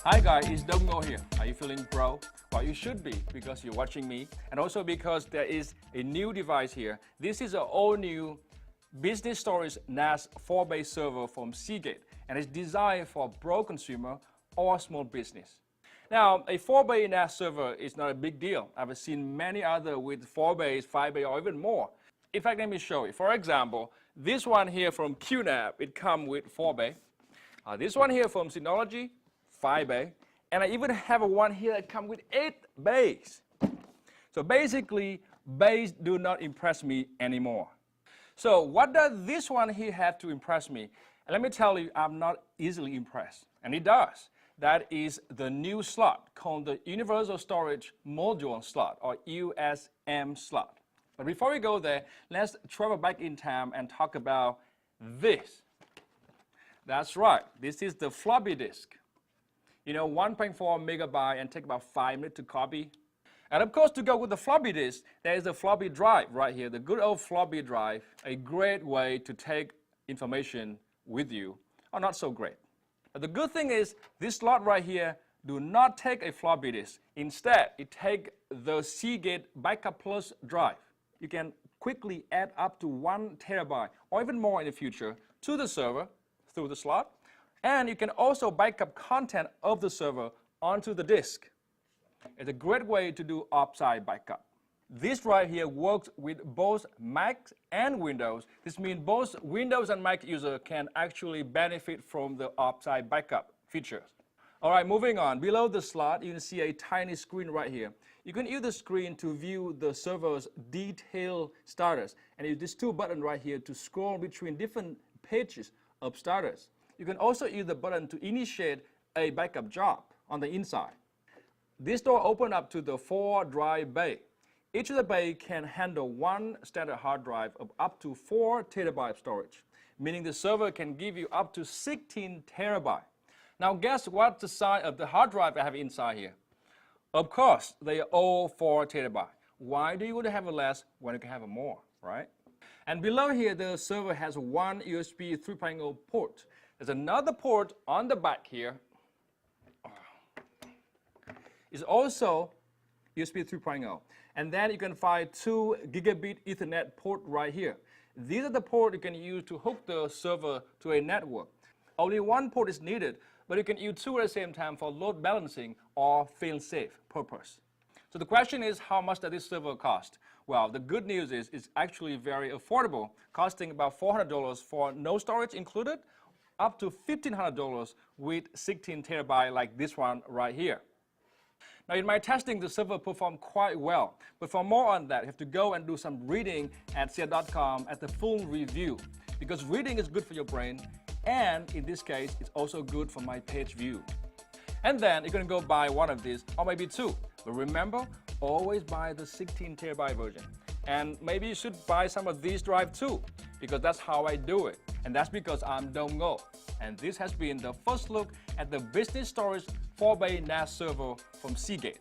Hi guys, it's Dongo here. Are you feeling pro? Well, you should be because you're watching me, and also because there is a new device here. This is an all-new Business Storage NAS 4-bay server from Seagate, and it's designed for pro consumer or small business. Now, a 4-bay NAS server is not a big deal. I've seen many other with 4 bays, 5 bay, or even more. In fact, let me show you. For example, this one here from QNAP, it comes with 4 bay. This one here from Synology, 5 bay. And I even have one here that comes with 8 bays. So basically, bays do not impress me anymore. So what does this one here have to impress me? And let me tell you, I'm not easily impressed. And it does. That is the new slot called the Universal Storage Module slot, or USM slot. But before we go there, let's travel back in time and talk about this. That's right, this is the floppy disk. You know, 1.4 megabyte and take about 5 minutes to copy. And of course, to go with the floppy disk, there is the floppy drive right here, the good old floppy drive, a great way to take information with you, or not so great. But the good thing is, this slot right here do not take a floppy disk. Instead, it takes the Seagate Backup Plus drive. You can quickly add up to 1 terabyte or even more in the future to the server through the slot. And you can also back up content of the server onto the disk. It's a great way to do offsite backup. This right here works with both Mac and Windows. This means both Windows and Mac users can actually benefit from the offsite backup features. All right, moving on. Below the slot, you can see a tiny screen right here. You can use the screen to view the server's detailed status. And use these 2 buttons right here to scroll between different pages of status. You can also use the button to initiate a backup job on the inside. This door opens up to the 4 drive bay. Each of the bay can handle 1 standard hard drive of up to 4 terabyte storage, meaning the server can give you up to 16 terabyte. Now guess what's the size of the hard drive I have inside here? Of course, they are all 4 terabyte. Why do you want to have a less when you can have a more, right? And below here, the server has 1 USB 3.0 port. There's another port on the back here. It's also USB 3.0. And then you can find 2 gigabit Ethernet port right here. These are the ports you can use to hook the server to a network. Only 1 port is needed, but you can use 2 at the same time for load balancing or fail-safe purpose. So the question is, how much does this server cost? Well, the good news is it's actually very affordable, costing about $400 for no storage included, up to $1,500 with 16 terabyte like this one right here. Now, in my testing, the server performed quite well. But for more on that, you have to go and do some reading at Seagate.com at the full review. Because reading is good for your brain, and in this case, it's also good for my page view. And then you're going to go buy one of these, or maybe 2. But remember, always buy the 16 terabyte version. And maybe you should buy some of these drives too, because that's how I do it. And that's because I'm Dongo. And this has been the first look at the Business Storage 4-bay NAS server from Seagate.